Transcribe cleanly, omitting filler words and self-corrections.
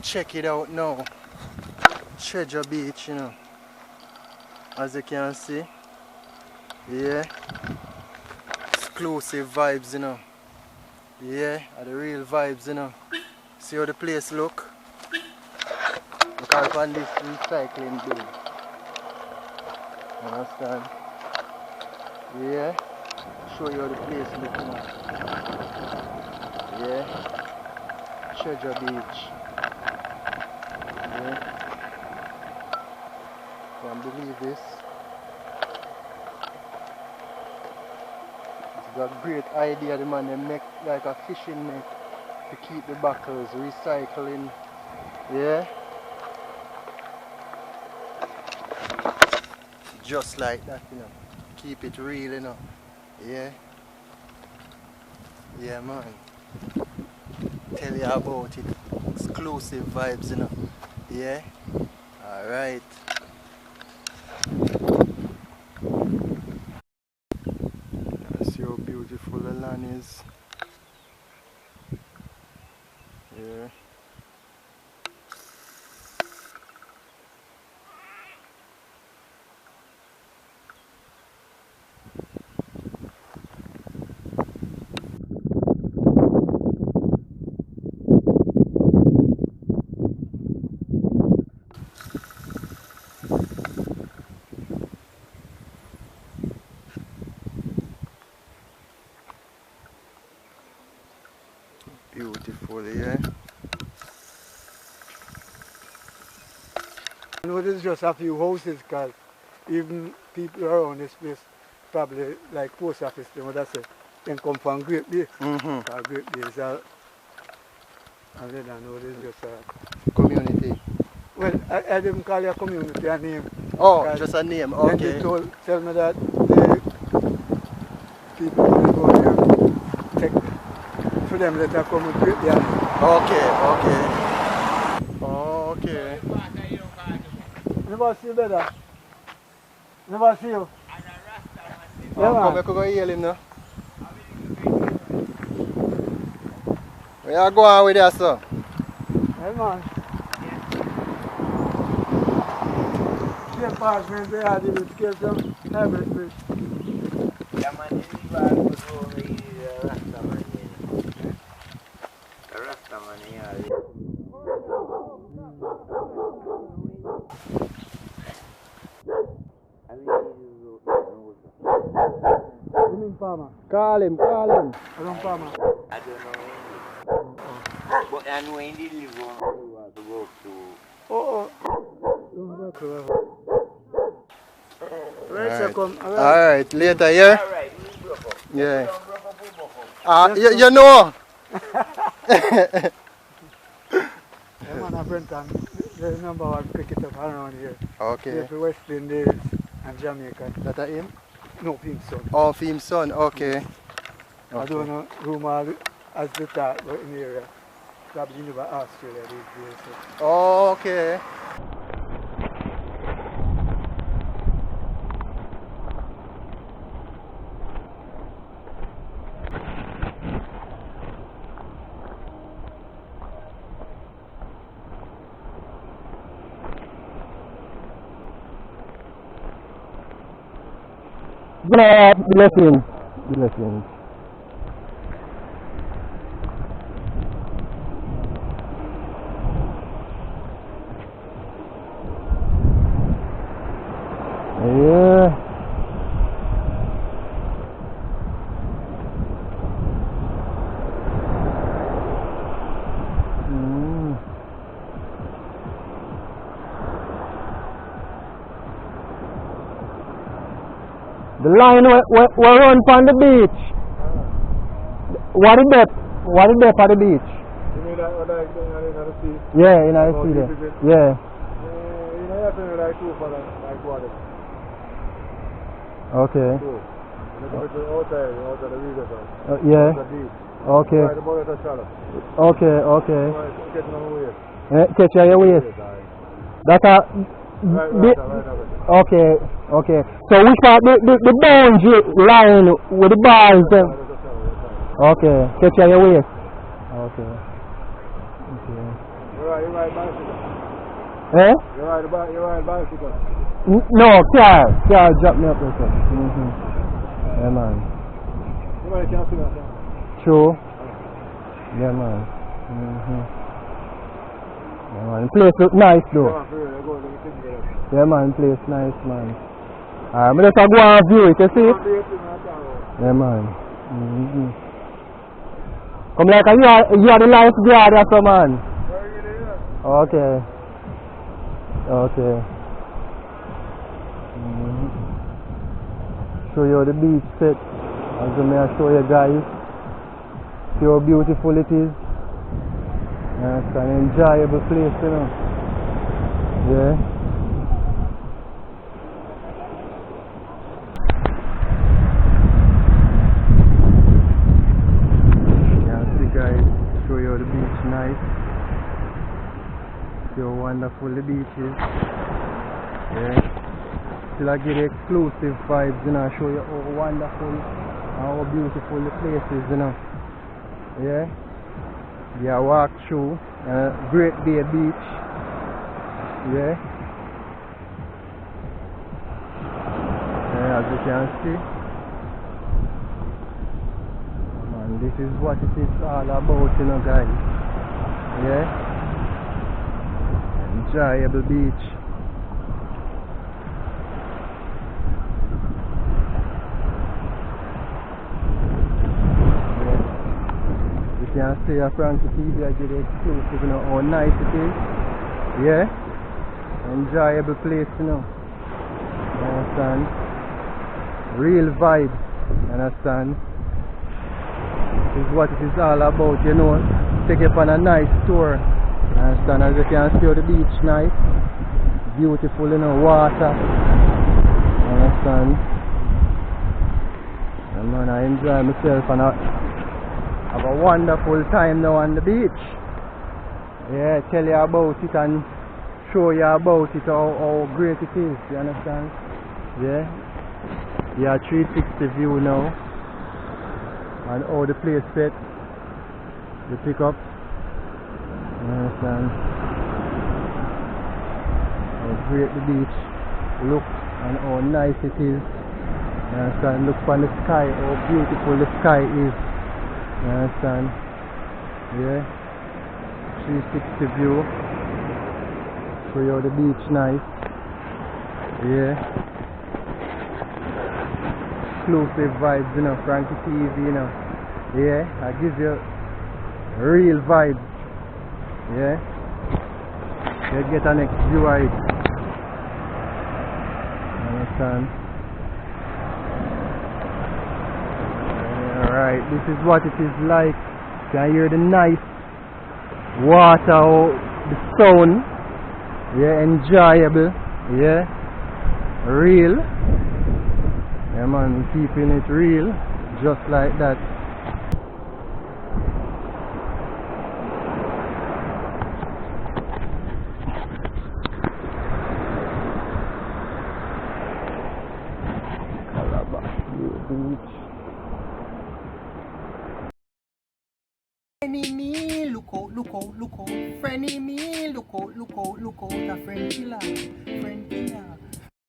check it out now. Treasure Beach, you know. As you can see. Yeah. Exclusive vibes, you know. Yeah, are the real vibes, you know. See how the place look? Look out on this recycling bin. Understand? Yeah. Show you how the place look now. Yeah. Treasure Beach. Yeah. Can't believe this. It's a great idea the man they make like a fishing net to keep the bottles, recycling. Yeah. Just like that, you know. Keep it real, you know. Yeah. Yeah, man. Tell you about it. Exclusive vibes, you know. Yeah. Alright. See how beautiful the land is. Yeah. Beautiful, yeah. You know, there's just a few houses, because even people around this place, probably like post office, you know, that's it. They come from Great Bay. Great Bay is a, and then I know there's just a community. Well, I didn't call it a community a name. Oh, just a name, okay. Then they tell me that the people who go there, take, for them let them come with Great Bay. Okay, okay. Okay. Never see you better. Never see you. Yeah, come, I could go heal him now. Where you go on with that, sir? Hey, man. Same apartment they had in the scale some hybrid fish. Yeah, man, this is why I was over here, Rasta man here. The Rasta man here. You mean farmer? Call him, call him. I don't farmer. I don't know but I know when they live on the road to go to. Don't go to Right. Alright, later, yeah? Alright, we broke up. Yeah. You know? Yeah, man, Brenton, the number one cricketer around here. Okay. Here for West Indies and Jamaica. That are him? No, Kingston. Oh, Kingston, okay. I don't know whom all as the top but in the area. Probably never Australia these days. So. Oh, okay. Blessings. Blessings. Yeah. The line we run from the beach. What is that? What is that for the beach? You mean that what I think in the sea? Yeah, in the sea there. Yeah. You know, you have to like two for like water. Okay. Two. You know, outside the river. Yeah. The beach. Okay. Right, the boat is shallow. Okay, okay. Catching on the waist. Catch your waist. That's a... Right. Okay, okay. So which part the boundary line with the bars then? Okay, catch your waist. Okay. Okay. You ride bicycle. Eh? You ride bicycle. No, car drop me up there, sir. Yeah, man. Nobody can see that. True. Yeah, man. Yeah, man. The place look nice, though. Yeah, man. Place nice, man. Alright, I'm just go and view it, you see it? Yeah, man. Come like you are the lifeguard or so, man. Okay. Okay. Show you the beach set. As I may show you guys. See how beautiful it is. Yeah, it's an enjoyable place, you know. Yeah. Yeah, see guys, show you the beach nice. See how wonderful the beach is. Yeah. Till I get the exclusive vibes, you know, show you how wonderful and how beautiful the place is, you know. Yeah. Yeah, walk through Great Bay Beach. Yeah. Yeah, as you can see. And this is what it is all about, you know, guys. Yeah. Enjoyable beach. You can see a Frankie TV, I get it exclusive, you know, how nice it is. Yeah? Enjoyable place, you know. You understand? Real vibe, you understand? This is what it is all about, you know. Take you on a nice tour. You understand? As you can see the beach nice. Beautiful, you know, water. You understand? And man, I enjoy myself and have a wonderful time now on the beach. Yeah, tell you about it and show you about it, how great it is, you understand? Yeah. Yeah, 360 view now. And how the place set. You pick up. You understand? How great the beach look and how nice it is. You understand? Look on the sky, how beautiful the sky is. You understand? Yeah. 360 view. Show you the beach nice. Yeah. Exclusive vibes, you know, Frankie TV, you know. Yeah, I give you real vibes. Yeah. You get an next view of it. You understand? Alright, this is what it is like. You can hear the nice water, the sound. Yeah, enjoyable. Yeah, real. Yeah man, keeping it real. Just like that. Friendly me, look out, friendly me, look out, a friend killer,